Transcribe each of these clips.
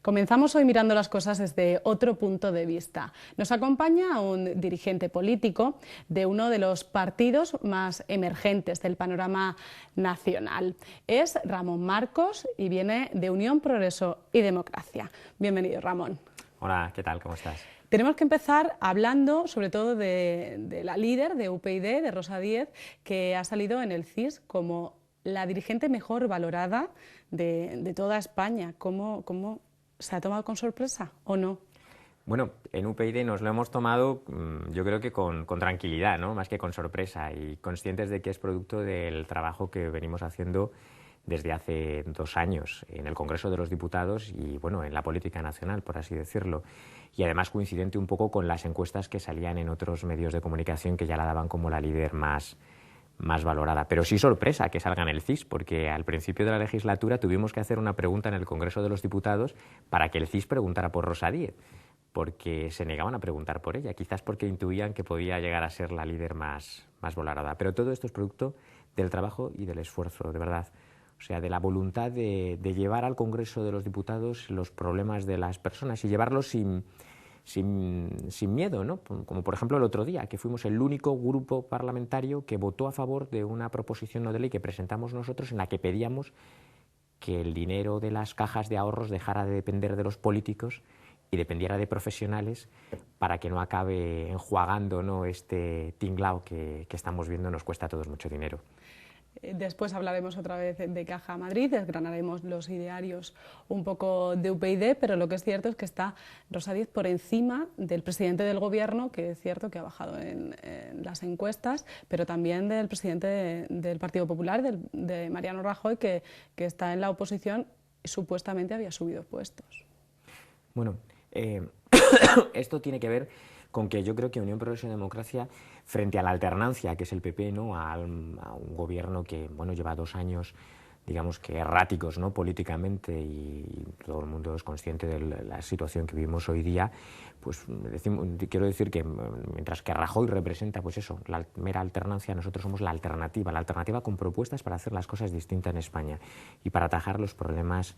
Comenzamos hoy mirando las cosas desde otro punto de vista. Nos acompaña un dirigente político de uno de los partidos más emergentes del panorama nacional. Es Ramón Marcos y viene de Unión, Progreso y Democracia. Bienvenido, Ramón. Hola, ¿qué tal? ¿Cómo estás? Tenemos que empezar hablando sobre todo de la líder de UPyD, de Rosa Díez, que ha salido en el CIS como la dirigente mejor valorada de toda España. ¿Cómo se ha tomado con sorpresa o no? Bueno, en UPyD nos lo hemos tomado, yo creo que con tranquilidad, ¿no? Más que con sorpresa, y conscientes de que es producto del trabajo que venimos haciendo desde hace 2 años en el Congreso de los Diputados y, bueno, en la política nacional, por así decirlo. Y además coincidente un poco con las encuestas que salían en otros medios de comunicación que ya la daban como la líder más valorada. Pero sí sorpresa que salga en el CIS, porque al principio de la legislatura tuvimos que hacer una pregunta en el Congreso de los Diputados para que el CIS preguntara por Rosa Díez, porque se negaban a preguntar por ella, quizás porque intuían que podía llegar a ser la líder más valorada. Pero todo esto es producto del trabajo y del esfuerzo, de verdad. O sea, de la voluntad de llevar al Congreso de los Diputados los problemas de las personas y llevarlos sin miedo, ¿no? Como por ejemplo el otro día, que fuimos el único grupo parlamentario que votó a favor de una proposición no de ley que presentamos nosotros en la que pedíamos que el dinero de las cajas de ahorros dejara de depender de los políticos y dependiera de profesionales para que no acabe enjuagando, ¿no?, este tinglao que estamos viendo nos cuesta a todos mucho dinero. Después hablaremos otra vez de Caja Madrid, desgranaremos los idearios un poco de UPyD, pero lo que es cierto es que está Rosa Díez por encima del presidente del Gobierno, que es cierto que ha bajado en las encuestas, pero también del presidente del Partido Popular, de Mariano Rajoy, que está en la oposición y supuestamente había subido puestos. Bueno, esto tiene que ver con que yo creo que Unión, Progreso y Democracia, frente a la alternancia que es el PP, ¿no?, a un gobierno que, bueno, lleva 2 años, digamos que erráticos, ¿no?, políticamente, y todo el mundo es consciente de la situación que vivimos hoy día, pues quiero decir que mientras que Rajoy representa, pues eso, la mera alternancia, nosotros somos la alternativa con propuestas para hacer las cosas distintas en España y para atajar los problemas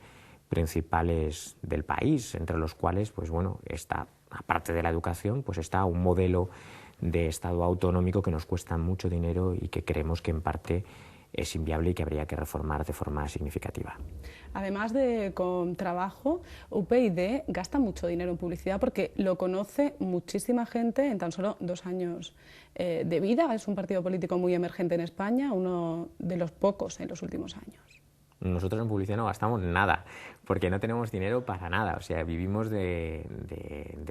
principales del país, entre los cuales, pues bueno, está, aparte de la educación, pues está un modelo de Estado autonómico que nos cuesta mucho dinero y que creemos que en parte es inviable y que habría que reformar de forma significativa. Además de con trabajo, UPyD gasta mucho dinero en publicidad porque lo conoce muchísima gente en tan solo 2 años de vida. Es un partido político muy emergente en España, uno de los pocos en los últimos años. Nosotros en publicidad no gastamos nada, porque no tenemos dinero para nada. O sea, vivimos de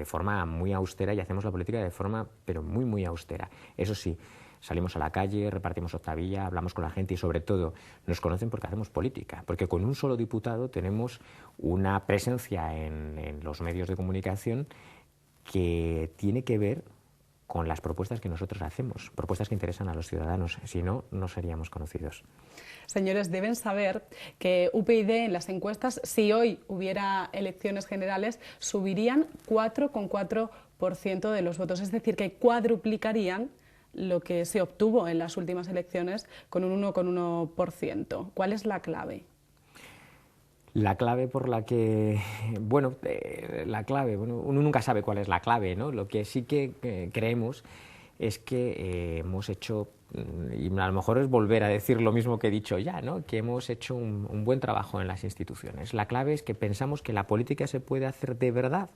forma muy austera y hacemos la política de forma, pero muy austera. Eso sí, salimos a la calle, repartimos octavilla, hablamos con la gente y, sobre todo, nos conocen porque hacemos política. Porque con un solo diputado tenemos una presencia en los medios de comunicación que tiene que ver con las propuestas que nosotros hacemos, propuestas que interesan a los ciudadanos. Si no, no seríamos conocidos. Señores, deben saber que UPyD en las encuestas, si hoy hubiera elecciones generales, subirían 4,4% de los votos, es decir, que cuadruplicarían lo que se obtuvo en las últimas elecciones con un 1,1%. ¿Cuál es la clave? La clave por la que, bueno, uno nunca sabe cuál es la clave, ¿no? Lo que sí que creemos es que hemos hecho, y a lo mejor es volver a decir lo mismo que he dicho ya, ¿no?, que hemos hecho un buen trabajo en las instituciones. La clave es que pensamos que la política se puede hacer de verdad.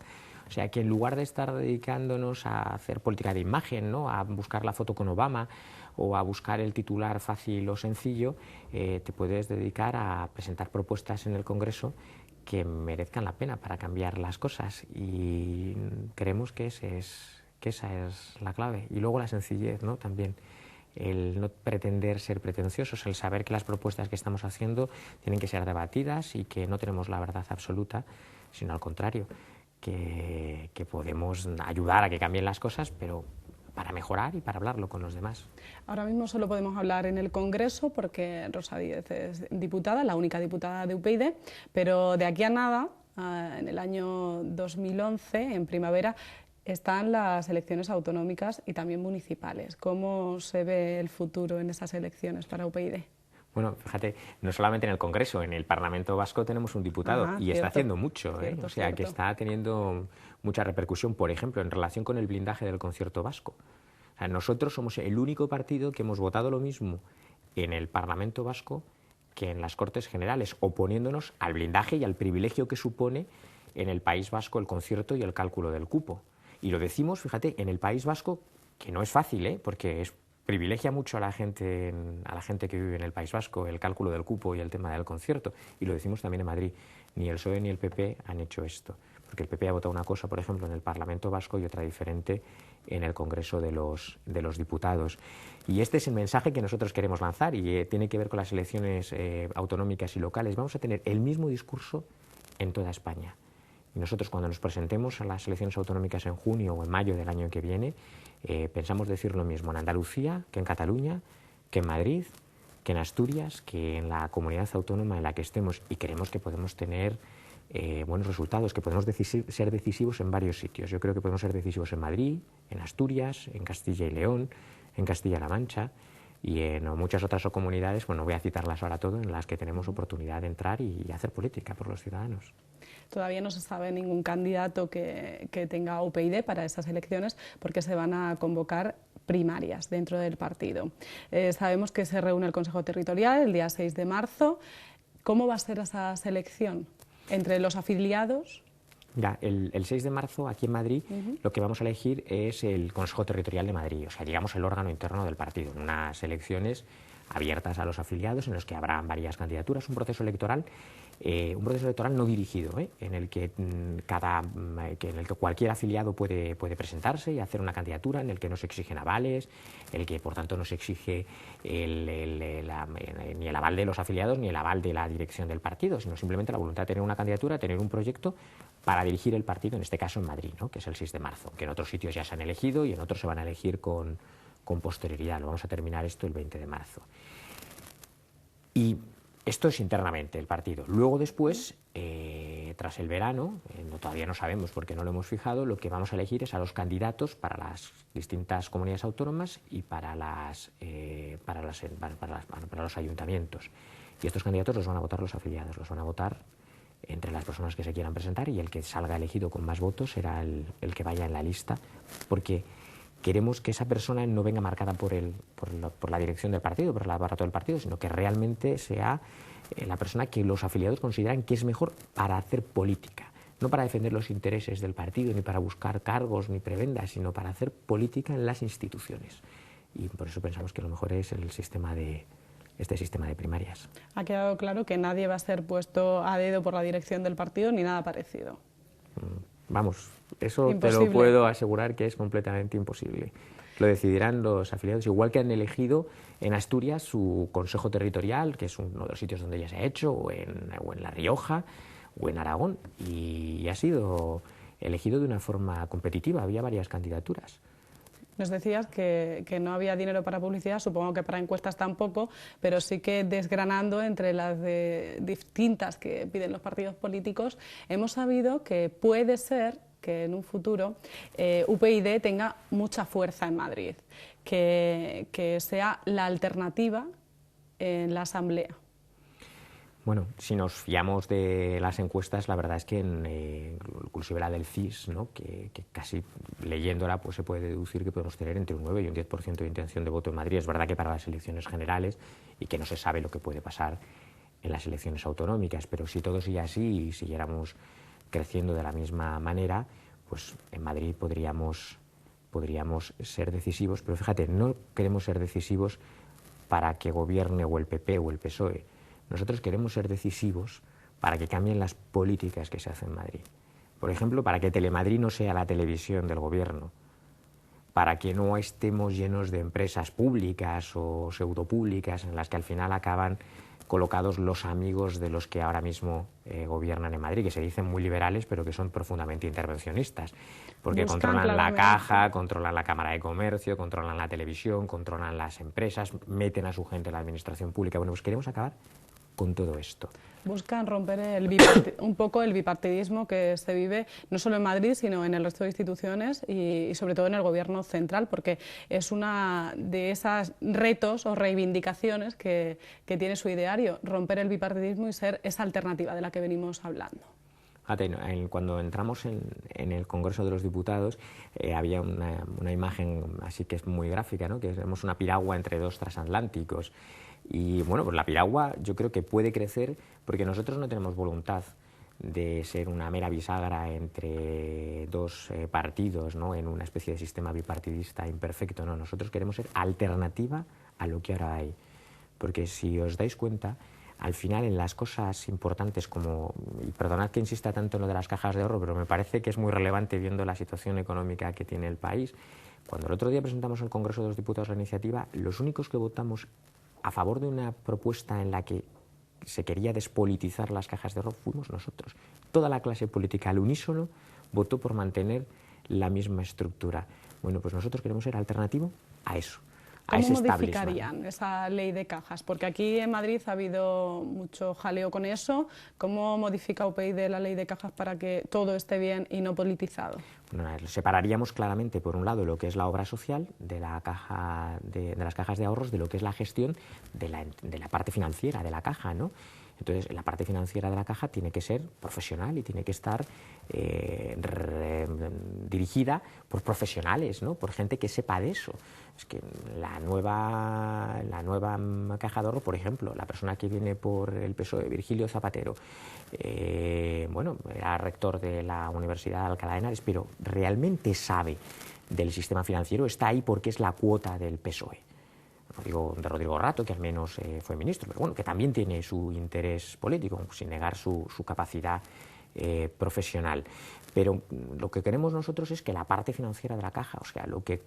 O sea, que en lugar de estar dedicándonos a hacer política de imagen, ¿no?, a buscar la foto con Obama o a buscar el titular fácil o sencillo, te puedes dedicar a presentar propuestas en el Congreso que merezcan la pena para cambiar las cosas. Y creemos que esa es la clave. Y luego la sencillez, ¿no?, también. El no pretender ser pretenciosos, el saber que las propuestas que estamos haciendo tienen que ser debatidas y que no tenemos la verdad absoluta, sino al contrario, que podemos ayudar a que cambien las cosas, pero para mejorar y para hablarlo con los demás. Ahora mismo solo podemos hablar en el Congreso porque Rosa Díez es diputada, la única diputada de UPyD, pero de aquí a nada, en el año 2011, en primavera, están las elecciones autonómicas y también municipales. ¿Cómo se ve el futuro en esas elecciones para UPyD? Bueno, fíjate, no solamente en el Congreso, en el Parlamento Vasco tenemos un diputado y está haciendo mucho, cierto, o sea, que está teniendo mucha repercusión, por ejemplo, en relación con el blindaje del concierto vasco. O sea, nosotros somos el único partido que hemos votado lo mismo en el Parlamento Vasco que en las Cortes Generales, oponiéndonos al blindaje y al privilegio que supone en el País Vasco el concierto y el cálculo del cupo. Y lo decimos, fíjate, en el País Vasco, que no es fácil, porque privilegia mucho a la gente que vive en el País Vasco el cálculo del cupo y el tema del concierto. Y lo decimos también en Madrid. Ni el PSOE ni el PP han hecho esto. Porque el PP ha votado una cosa, por ejemplo, en el Parlamento Vasco y otra diferente en el Congreso de los Diputados. Y este es el mensaje que nosotros queremos lanzar y tiene que ver con las elecciones autonómicas y locales. Vamos a tener el mismo discurso en toda España. Y nosotros, cuando nos presentemos a las elecciones autonómicas en junio o en mayo del año que viene, pensamos decir lo mismo en Andalucía, que en Cataluña, que en Madrid, que en Asturias, que en la comunidad autónoma en la que estemos. Y creemos que podemos tener buenos resultados, que podemos ser decisivos en varios sitios. Yo creo que podemos ser decisivos en Madrid, en Asturias, en Castilla y León, en Castilla-La Mancha y en muchas otras comunidades, bueno, voy a citarlas ahora todo, en las que tenemos oportunidad de entrar y hacer política por los ciudadanos. Todavía no se sabe ningún candidato que tenga UPyD para esas elecciones porque se van a convocar primarias dentro del partido. Sabemos que se reúne el Consejo Territorial el día 6 de marzo. ¿Cómo va a ser esa selección entre los afiliados? Ya, el 6 de marzo, aquí en Madrid, lo que vamos a elegir es el Consejo Territorial de Madrid, o sea, digamos el órgano interno del partido, unas elecciones abiertas a los afiliados en los que habrá varias candidaturas, un proceso electoral no dirigido, en el que cualquier afiliado puede presentarse y hacer una candidatura, en el que no se exigen avales, en el que por tanto no se exige ni el aval de los afiliados ni el aval de la dirección del partido, sino simplemente la voluntad de tener una candidatura, tener un proyecto para dirigir el partido, en este caso en Madrid, ¿no?, que es el 6 de marzo, que en otros sitios ya se han elegido y en otros se van a elegir con posterioridad. Lo vamos a terminar esto el 20 de marzo. Y esto es internamente el partido. Luego después, tras el verano, todavía no sabemos porque no lo hemos fijado, lo que vamos a elegir es a los candidatos para las distintas comunidades autónomas y para los ayuntamientos. Y estos candidatos los van a votar los afiliados, los van a votar entre las personas que se quieran presentar y el que salga elegido con más votos será el que vaya en la lista, porque queremos que esa persona no venga marcada por la dirección del partido, por el aparato del partido, sino que realmente sea la persona que los afiliados consideran que es mejor para hacer política, no para defender los intereses del partido, ni para buscar cargos ni prebendas, sino para hacer política en las instituciones. Y por eso pensamos que lo mejor es este sistema de primarias. Ha quedado claro que nadie va a ser puesto a dedo por la dirección del partido ni nada parecido. Vamos, eso Imposible. te lo puedo asegurar que es completamente imposible. Lo decidirán los afiliados, igual que han elegido en Asturias su consejo territorial, que es uno de los sitios donde ya se ha hecho, o en La Rioja, o en Aragón, y ha sido elegido de una forma competitiva, había varias candidaturas. Nos decías que no había dinero para publicidad, supongo que para encuestas tampoco, pero sí que desgranando entre las distintas que piden los partidos políticos, hemos sabido que puede ser que en un futuro UPyD tenga mucha fuerza en Madrid, que sea la alternativa en la Asamblea. Bueno, si nos fiamos de las encuestas, la verdad es que inclusive la del CIS, ¿no?, que casi leyéndola pues se puede deducir que podemos tener entre un 9 y un 10% de intención de voto en Madrid. Es verdad que para las elecciones generales y que no se sabe lo que puede pasar en las elecciones autonómicas, pero si todo sigue así y siguiéramos creciendo de la misma manera, pues en Madrid podríamos ser decisivos, pero fíjate, no queremos ser decisivos para que gobierne o el PP o el PSOE. Nosotros queremos ser decisivos para que cambien las políticas que se hacen en Madrid. Por ejemplo, para que Telemadrid no sea la televisión del gobierno, para que no estemos llenos de empresas públicas o pseudopúblicas en las que al final acaban colocados los amigos de los que ahora mismo gobiernan en Madrid, que se dicen muy liberales, pero que son profundamente intervencionistas, porque controlan la Caja, controlan la Cámara de Comercio, controlan la televisión, controlan las empresas, meten a su gente en la administración pública. Bueno, pues queremos acabar con todo esto. Buscan romper un poco el bipartidismo que se vive no solo en Madrid, sino en el resto de instituciones y sobre todo en el Gobierno central, porque es una de esos retos o reivindicaciones que tiene su ideario, romper el bipartidismo y ser esa alternativa de la que venimos hablando. Cuando entramos en el Congreso de los Diputados había una imagen así que es muy gráfica, ¿no? Que vemos una piragua entre dos transatlánticos. Y bueno, pues la piragua yo creo que puede crecer porque nosotros no tenemos voluntad de ser una mera bisagra entre dos partidos, ¿no? En una especie de sistema bipartidista imperfecto, ¿no? Nosotros queremos ser alternativa a lo que ahora hay. Porque si os dais cuenta, al final en las cosas importantes como, y perdonad que insista tanto en lo de las cajas de ahorro, pero me parece que es muy relevante viendo la situación económica que tiene el país, cuando el otro día presentamos al Congreso de los Diputados la iniciativa, los únicos que votamos a favor de una propuesta en la que se quería despolitizar las cajas de ahorro fuimos nosotros. Toda la clase política al unísono votó por mantener la misma estructura. Bueno, pues nosotros queremos ser alternativo a eso. ¿Cómo modificarían esa ley de cajas? Porque aquí en Madrid ha habido mucho jaleo con eso. ¿Cómo modifica UPyD la ley de cajas para que todo esté bien y no politizado? Bueno, separaríamos claramente, por un lado, lo que es la obra social de las cajas de ahorros, de lo que es la gestión de la parte financiera de la caja, ¿no? Entonces, la parte financiera de la caja tiene que ser profesional y tiene que estar dirigida por profesionales, ¿no? Por gente que sepa de eso. Es que la nueva caja de ahorro, por ejemplo, la persona que viene por el PSOE, Virgilio Zapatero, bueno, era rector de la Universidad de Alcalá de Henares, pero realmente sabe del sistema financiero, está ahí porque es la cuota del PSOE. No digo de Rodrigo Rato, que al menos fue ministro, pero bueno, que también tiene su interés político, sin negar su capacidad profesional. Pero lo que queremos nosotros es que la parte financiera de la caja, o sea, lo que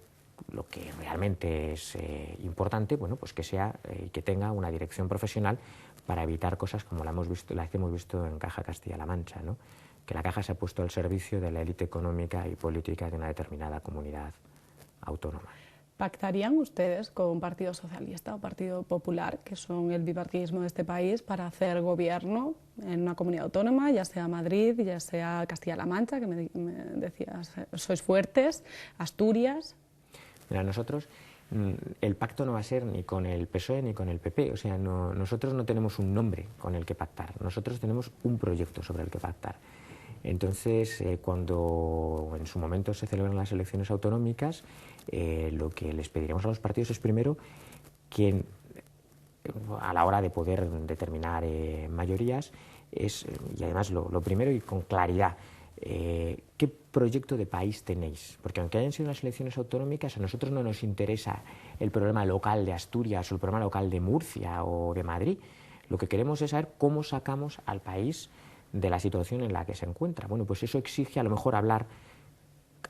realmente es importante, bueno, pues que sea que tenga una dirección profesional para evitar cosas como las que hemos visto en Caja Castilla-La Mancha, ¿no? Que la caja se ha puesto al servicio de la élite económica y política de una determinada comunidad autónoma. ¿Pactarían ustedes con Partido Socialista o Partido Popular, que son el bipartidismo de este país, para hacer gobierno en una comunidad autónoma, ya sea Madrid, ya sea Castilla-La Mancha, que me decías, sois fuertes, Asturias? Mira, nosotros, el pacto no va a ser ni con el PSOE ni con el PP, o sea, nosotros no tenemos un nombre con el que pactar, nosotros tenemos un proyecto sobre el que pactar. Entonces, cuando en su momento se celebran las elecciones autonómicas, lo que les pediremos a los partidos es primero que a la hora de poder determinar mayorías, y además lo primero y con claridad, ¿qué proyecto de país tenéis? Porque aunque hayan sido unas elecciones autonómicas, a nosotros no nos interesa el problema local de Asturias o el problema local de Murcia o de Madrid. Lo que queremos es saber cómo sacamos al país de la situación en la que se encuentra. Bueno, pues eso exige a lo mejor hablar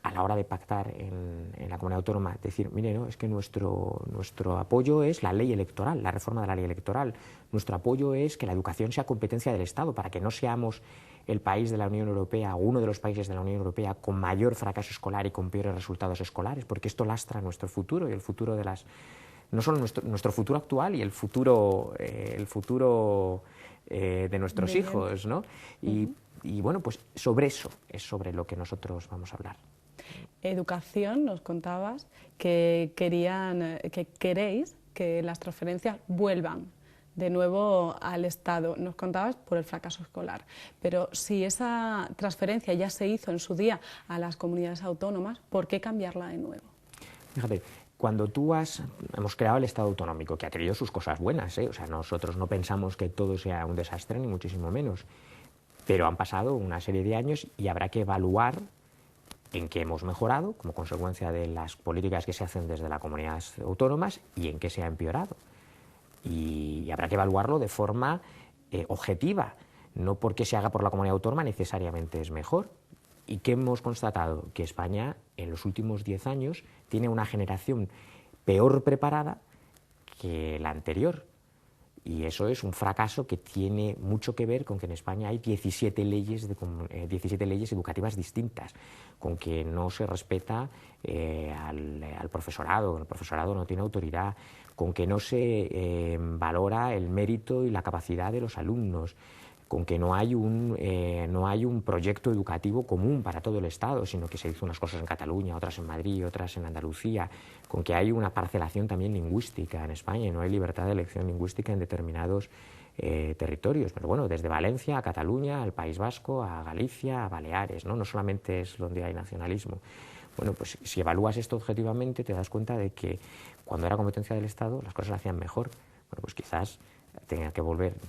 a la hora de pactar en la comunidad autónoma, decir, mire, no, es que nuestro apoyo es la ley electoral, la reforma de la ley electoral. Nuestro apoyo es que la educación sea competencia del Estado, para que no seamos el país de la Unión Europea o uno de los países de la Unión Europea con mayor fracaso escolar y con peores resultados escolares, porque esto lastra nuestro futuro y el futuro de las... No solo nuestro futuro actual y el futuro de nuestros hijos, ¿no? Y bueno, pues sobre eso es sobre lo que nosotros vamos a hablar. Educación, nos contabas que queréis que las transferencias vuelvan de nuevo al Estado. Nos contabas por el fracaso escolar, pero si esa transferencia ya se hizo en su día a las comunidades autónomas, ¿por qué cambiarla de nuevo? Fíjate, cuando hemos creado el Estado autonómico, que ha tenido sus cosas buenas, o sea, nosotros no pensamos que todo sea un desastre, ni muchísimo menos, pero han pasado una serie de años y habrá que evaluar en qué hemos mejorado como consecuencia de las políticas que se hacen desde las comunidades autónomas y en qué se ha empeorado. Y habrá que evaluarlo de forma objetiva, no porque se haga por la comunidad autónoma necesariamente es mejor. ¿Y qué hemos constatado? Que España en los últimos 10 años tiene una generación peor preparada que la anterior. Y eso es un fracaso que tiene mucho que ver con que en España hay 17 leyes educativas distintas, con que no se respeta al profesorado, el profesorado no tiene autoridad, con que no se valora el mérito y la capacidad de los alumnos, con que no hay un proyecto educativo común para todo el Estado, sino que se dicen unas cosas en Cataluña, otras en Madrid, otras en Andalucía, con que hay una parcelación también lingüística en España y no hay libertad de elección lingüística en determinados territorios. Pero bueno, desde Valencia a Cataluña, al País Vasco, a Galicia, a Baleares, ¿no? No solamente es donde hay nacionalismo. Bueno, pues si evalúas esto objetivamente te das cuenta de que cuando era competencia del Estado las cosas se hacían mejor. Bueno, pues quizás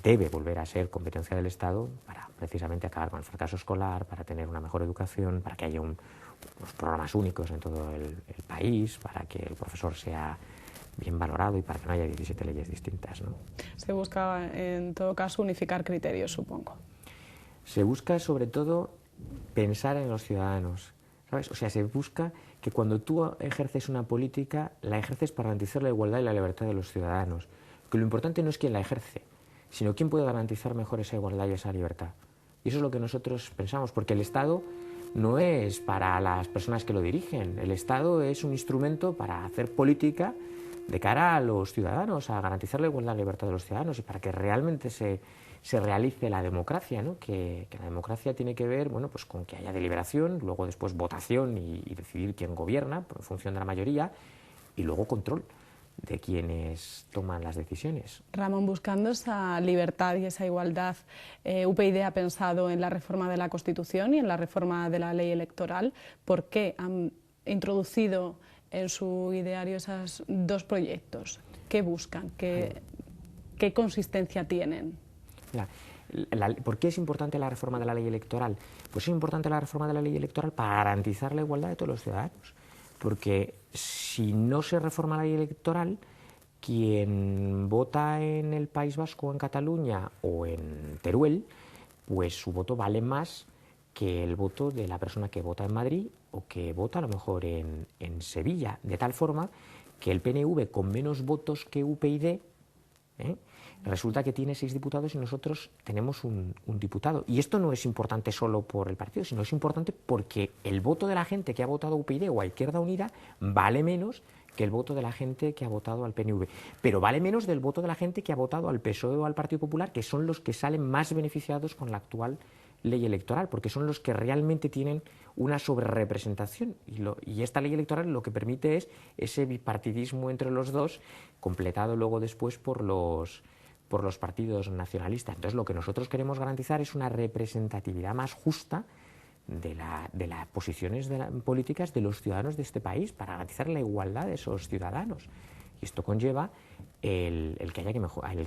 debe volver a ser competencia del Estado para precisamente acabar con el fracaso escolar, para tener una mejor educación, para que haya unos programas únicos en todo el país, para que el profesor sea bien valorado y para que no haya 17 leyes distintas, ¿no? Se busca, en todo caso, unificar criterios, supongo. Se busca, sobre todo, pensar en los ciudadanos, ¿sabes? O sea, se busca que cuando tú ejerces una política, la ejerces para garantizar la igualdad y la libertad de los ciudadanos. Que lo importante no es quién la ejerce, sino quién puede garantizar mejor esa igualdad y esa libertad. Y eso es lo que nosotros pensamos, porque el Estado no es para las personas que lo dirigen, el Estado es un instrumento para hacer política de cara a los ciudadanos, a garantizar la igualdad y la libertad de los ciudadanos y para que realmente se realice la democracia, ¿no? Que la democracia tiene que ver, bueno, pues con que haya deliberación, luego después votación y decidir quién gobierna en función de la mayoría y luego control de quienes toman las decisiones. Ramón, buscando esa libertad y esa igualdad, UPyD ha pensado en la reforma de la Constitución y en la reforma de la ley electoral. ¿Por qué han introducido en su ideario esos dos proyectos? ¿Qué buscan? ¿Qué consistencia tienen? ¿Por qué es importante la reforma de la ley electoral? Pues es importante la reforma de la ley electoral para garantizar la igualdad de todos los ciudadanos. Porque si no se reforma la ley electoral, quien vota en el País Vasco, en Cataluña o en Teruel, pues su voto vale más que el voto de la persona que vota en Madrid o que vota a lo mejor en Sevilla, de tal forma que el PNV con menos votos que UPyD resulta que tiene 6 diputados y nosotros tenemos un diputado. Y esto no es importante solo por el partido, sino es importante porque el voto de la gente que ha votado a UPyD o a Izquierda Unida vale menos que el voto de la gente que ha votado al PNV. Pero vale menos del voto de la gente que ha votado al PSOE o al Partido Popular, que son los que salen más beneficiados con la actual ley electoral, porque son los que realmente tienen una sobrerepresentación. Y esta ley electoral lo que permite es ese bipartidismo entre los dos, completado luego después por los partidos nacionalistas. Entonces, lo que nosotros queremos garantizar es una representatividad más justa de las posiciones políticas de los ciudadanos de este país para garantizar la igualdad de esos ciudadanos. Y esto conlleva el que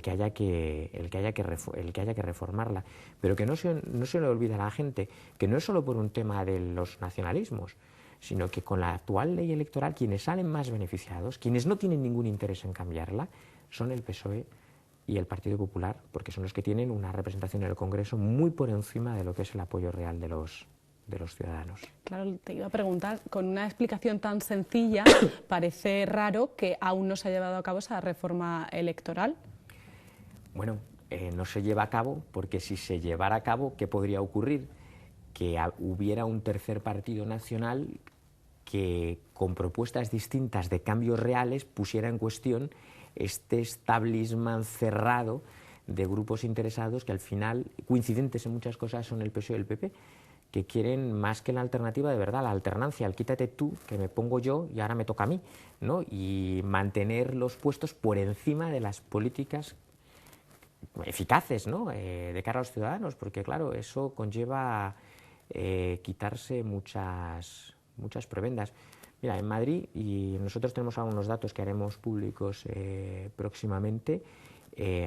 haya que reformarla, pero que no se le olvide a la gente que no es solo por un tema de los nacionalismos, sino que con la actual ley electoral quienes salen más beneficiados, quienes no tienen ningún interés en cambiarla, son el PSOE y el Partido Popular, porque son los que tienen una representación en el Congreso muy por encima de lo que es el apoyo real de los ciudadanos. Claro, te iba a preguntar, con una explicación tan sencilla, parece raro que aún no se haya llevado a cabo esa reforma electoral. Bueno, no se lleva a cabo porque si se llevara a cabo, ¿qué podría ocurrir? Que hubiera un tercer partido nacional que con propuestas distintas de cambios reales pusiera en cuestión este establishment cerrado de grupos interesados que al final, coincidentes en muchas cosas, son el PSOE y el PP, que quieren más que la alternativa de verdad, la alternancia, el quítate tú, que me pongo yo y ahora me toca a mí, ¿no? Y mantener los puestos por encima de las políticas eficaces, ¿no? De cara a los ciudadanos, porque claro, eso conlleva quitarse muchas prebendas. Mira, en Madrid, y nosotros tenemos algunos datos que haremos públicos próximamente,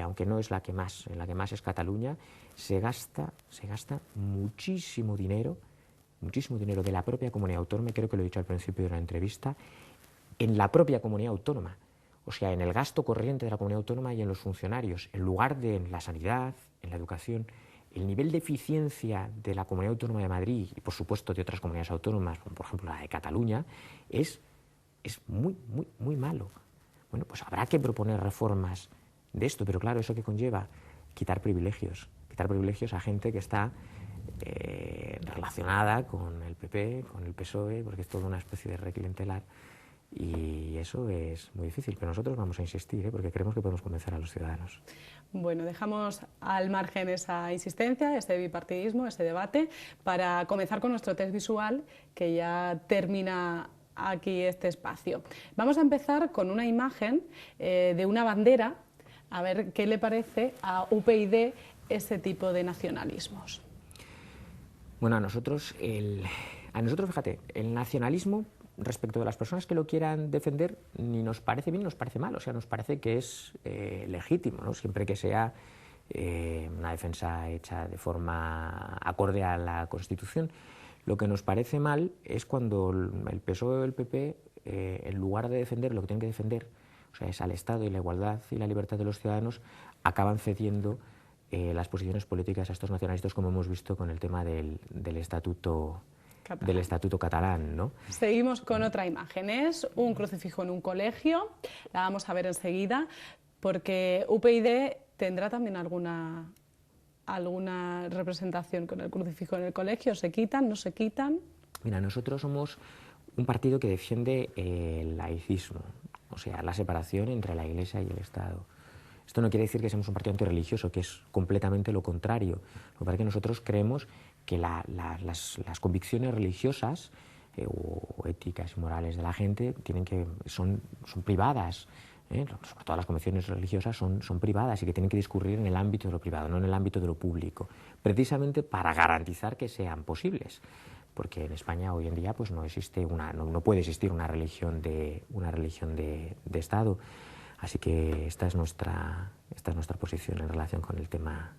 aunque no es la que más es Cataluña, se gasta muchísimo dinero de la propia comunidad autónoma, creo que lo he dicho al principio de la entrevista, en la propia comunidad autónoma, o sea, en el gasto corriente de la comunidad autónoma y en los funcionarios, en lugar de en la sanidad, en la educación. El nivel de eficiencia de la Comunidad Autónoma de Madrid y, por supuesto, de otras comunidades autónomas, como por ejemplo la de Cataluña, es muy malo. Bueno, pues habrá que proponer reformas esto, pero claro, ¿eso qué conlleva? Quitar privilegios a gente que está relacionada con el PP, con el PSOE, porque es toda una especie de red clientelar, y eso es muy difícil, pero nosotros vamos a insistir, porque creemos que podemos convencer a los ciudadanos. Bueno, dejamos al margen esa insistencia, ese bipartidismo, ese debate, para comenzar con nuestro test visual, que ya termina aquí este espacio. Vamos a empezar con una imagen de una bandera, a ver qué le parece a UPyD ese tipo de nacionalismos. Bueno, a nosotros, fíjate, el nacionalismo, respecto de las personas que lo quieran defender, ni nos parece bien ni nos parece mal, o sea, nos parece que es legítimo, ¿no? Siempre que sea una defensa hecha de forma acorde a la Constitución. Lo que nos parece mal es cuando el PSOE o el PP, en lugar de defender lo que tienen que defender, o sea, es al Estado y la igualdad y la libertad de los ciudadanos, acaban cediendo las posiciones políticas a estos nacionalistas, como hemos visto con el tema del estatuto catalán, ¿no? Seguimos con otra imagen, es un crucifijo en un colegio, la vamos a ver enseguida, porque UPyD tendrá también alguna representación con el crucifijo en el colegio. ¿Se quitan, no se quitan? Mira, nosotros somos un partido que defiende el laicismo, o sea, la separación entre la Iglesia y el Estado. Esto no quiere decir que seamos un partido antirreligioso, que es completamente lo contrario. Lo que pasa es que nosotros creemos que las convicciones religiosas o éticas y morales de la gente son privadas. Sobre todo las convicciones religiosas son privadas y que tienen que discurrir en el ámbito de lo privado, no en el ámbito de lo público, precisamente para garantizar que sean posibles. Porque en España hoy en día pues no puede existir una religión de Estado. Así que esta es nuestra posición en relación con el tema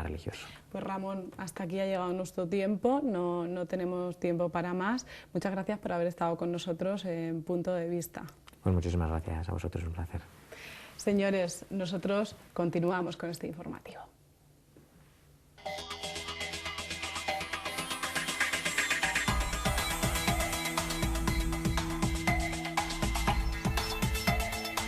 religioso. Pues Ramón, hasta aquí ha llegado nuestro tiempo, no tenemos tiempo para más. Muchas gracias por haber estado con nosotros en Punto de Vista. Pues muchísimas gracias a vosotros, un placer. Señores, nosotros continuamos con este informativo.